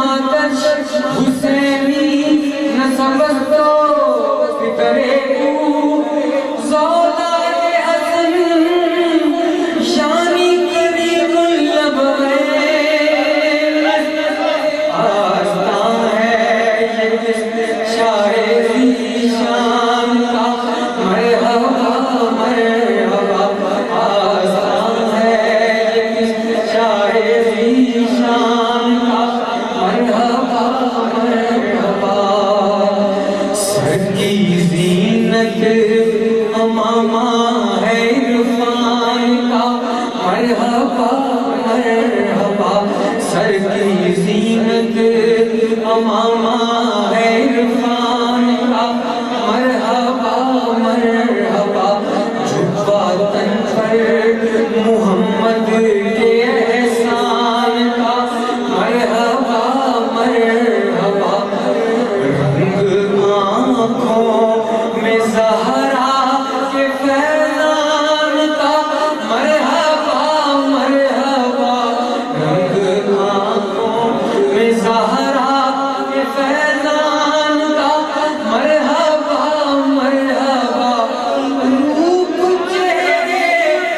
آتش حسینی نسبت تو فکرے کو زولاد حسن شانی قریب اللب آستان ہے یہ جس شاعر شان کا مرحبا مرحبا آستان ہے یہ جس شاعر شان کا مرحبا مرحبا سر کی زینت امامہ ہے عرفان کا مرحبا مرحبا سر کی زینت امامہ ہے عرفان کا مرحبا مرحبا جھکا تن پر محمد کے احسان کا مرحبا مرحبا رنگ آنکھوں میں زہرا کے فیضان کا مرحبا مرحبا رنگ آنکھوں میں زہرا کے فیضان کا مرحبا مرحبا روپ چہرے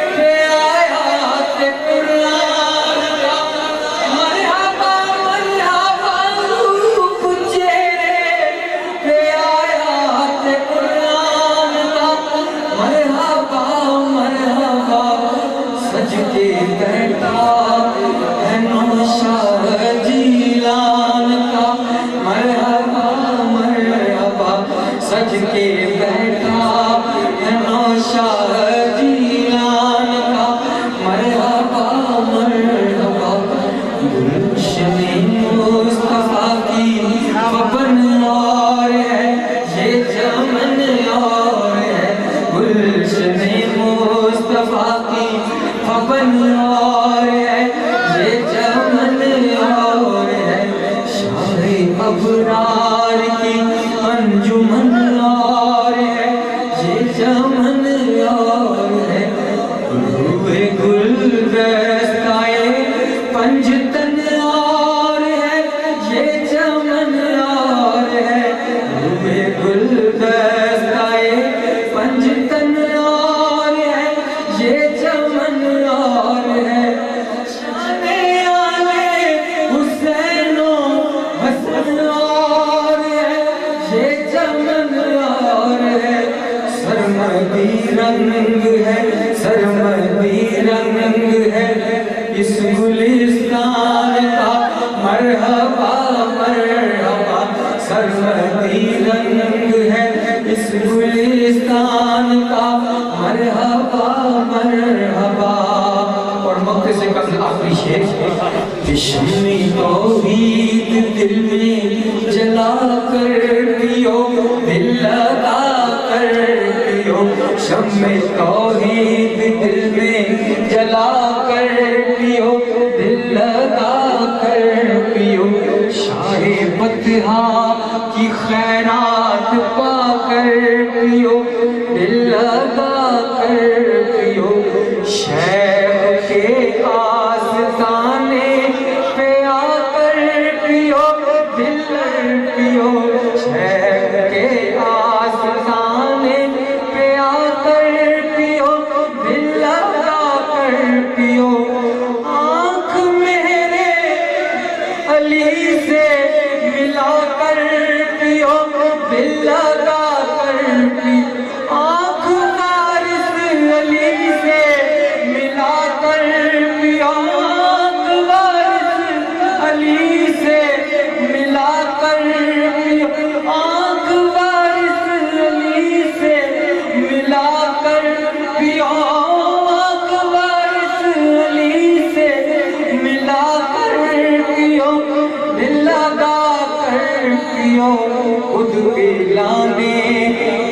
پہ آیات قرآن کا مرحبا مرحبا روپ چہرے پہ آیات قرآن کا مرحبا مرحبا سج کے بیٹھا ہے نوشہر جیلان کا مرحبا مرحبا سج کے بیٹھا ہے نوشہر جیلان کا مرحبا مرحبا گلشن مصطفیٰ کی فبن اور ہے یہ چمن اور ہے گلشن مصطفیٰ کی فبن اور ہے یہ چمن اور ہے شاہ ابرار کی انجمن اور ہے یہ چمن اور ہے روئے گلدستائے پنجتن اور ہے یہ چمن اور ہے روئے گلدستائے پنجتن اور ہے یہ چمن اور ہے شان آلے حسین و حسن اور ہے یہ چمن اور ہے سرمدی رنگ ہے سرمدی رنگ ہے اس گلستان کا مرحبا مرحبا سرمدی رنگ ہے اس گلستان کا مرحبا مرحبا اور مکہ سے قبل آخری شیخ شمع توحید دل میں جلا کر پیو دل لگا کر پیو شمع توحید دل میں جلا کر پیو دل لگا کر پیو شاہ بطحا کی خیرات پا کر پیو دل لگا کر پیو شیخ کے آستانے پہ آ کر پیو دل پیو شیخ کے آستانے پہ آ کر پیو دل لگا کر پیو آنکھ میرے علی سے ملا کر پیو دل لگا کر پیو آنکھ وارث علی سے ملا کر پیو آنکھ وارث علی سے ملا کر پیو آنکھ وارث علی سے ملا کر پیو آنکھ وارث علی سے ملا کر پیو دل لگا کر پیو خود پلانے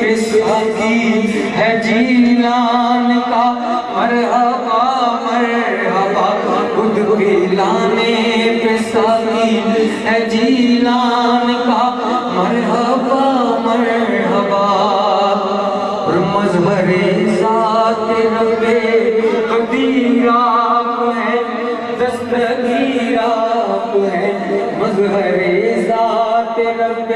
پہ ساقی ہے جیلان کا مرحبا مرحبا خود پلانے پہ ساقی ہے جیلان کا مرحبا مرحبا اور مظہر ذات رب قدیر آپ ہے دستگیر آپ ہے مظہر مظہر ذات رب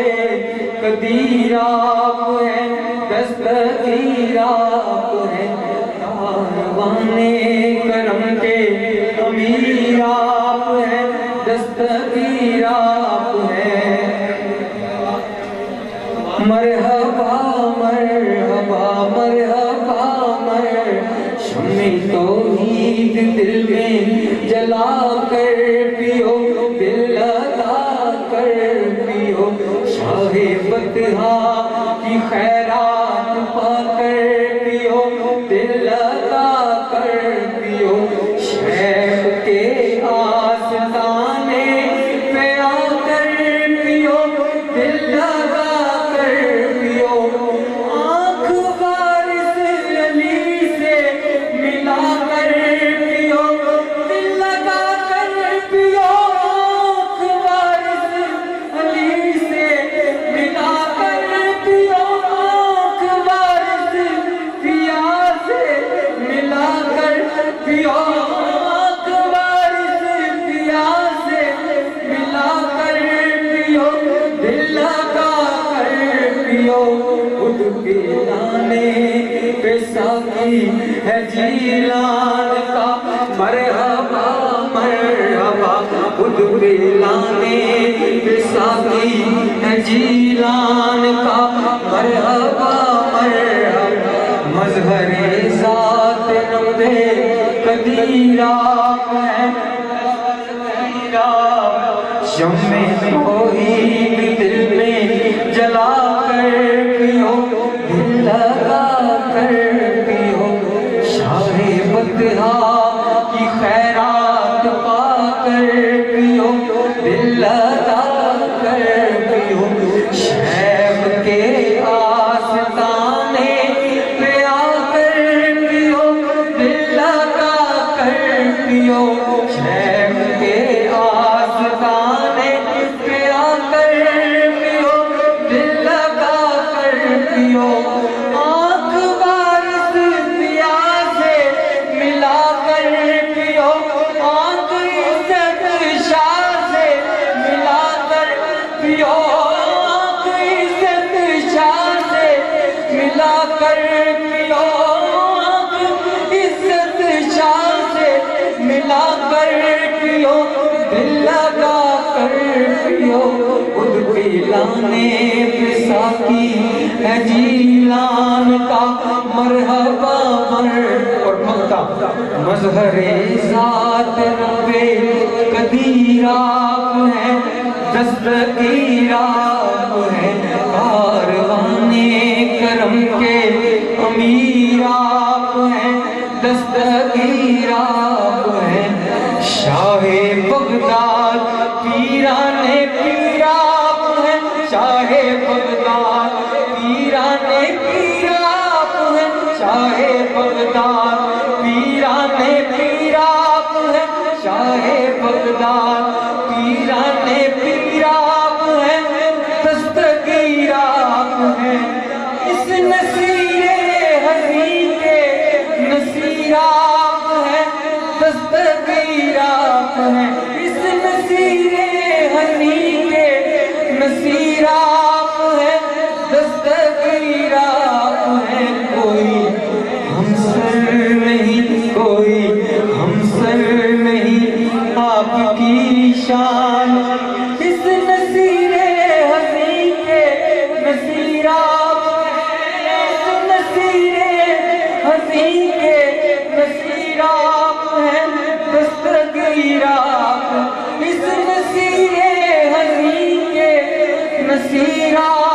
قدیر آپ ہیں، دستگیر آپ ہیں، کاروان کرم کے امیر آپ ہیں، دستگیر آپ ہیں۔ مرحبا مرحبا مرحبا شمع توحید دل میں جلا کر پیو، دل لگا کر پیو، شاہ فتحہ کی خیرات پا کر پیو، دل لگا کر پیو، شیخ کے آستانے پہ آ کر پیو، دل لگا کر پیو، آنکھ وارث علی سے ملا کر پیو، دل لگا کر پیو، آنکھ وارث علی سے ملا کر پیو، آنکھ وارث پیا سے ملا کر پیو، آنکھ وارث پیا سے ملا کر پیو، دل لگا کر پیو، خود پلانے پہ ساقی ہے جیلان کا، مرحبا مرحبا، خود پلانے پہ ساقی ہے جیلان کا، مرحبا مرحبا، مظہر ذات رب قدیر آپ ہیں، شمع توحید دل میں جلا کر پیو، دل لگا کر پیو، شاہ فتحہ کی خیرات پا کر پیو، دل لگا کر پیو، شیخ کے آستانے پہ آ کر پیو، دل لگا کر پیو، شیخ کے آستانے پہ آ کر پیو، دل لگا کر پیو، آنکھ وارث پیا سے ملا کر پیو، آنکھ عزت شاہ سے ملا کر پیو، آنکھ عزت شاہ سے ملا کر پیو، آنکھ عزت شاہ سے ملا کر پیو، دل لگا کر پیو، خود پلانے پہ ساقی ہے جیلان کا، مرحبا اور مکہ، مظہر ذات رب قدیر آپ ہیں، دستگیر آپ ہیں، کاروان کرم کے امیر آپ ہیں، دستگیر آپ ہیں، شاہ بغداد پیران پیر آپ ہیں، شاہ بغداد پیران پیر آپ ہیں، شاہ بغداد پیران پیر آپ ہیں، شاہ بغداد پیران پیر آپ ہیں، دستگیر آپ ہیں، اس نصیر حزین کے نصیر آپ ہیں، دستگیر آپ ہیں، اس نصیر حزین کے نصیر آپ ہیں، دستگیر آپ ہیں، کوئی ہمسر نہیں، کوئی ہمسر نہیں آپ کی شان، اس نصیر حزین کے نصیر آپ ہیں، اس نصیر حزین کے نصیر آپ ہیں، دستگیر آپ، اس نصیر حزین کے نصیر آپ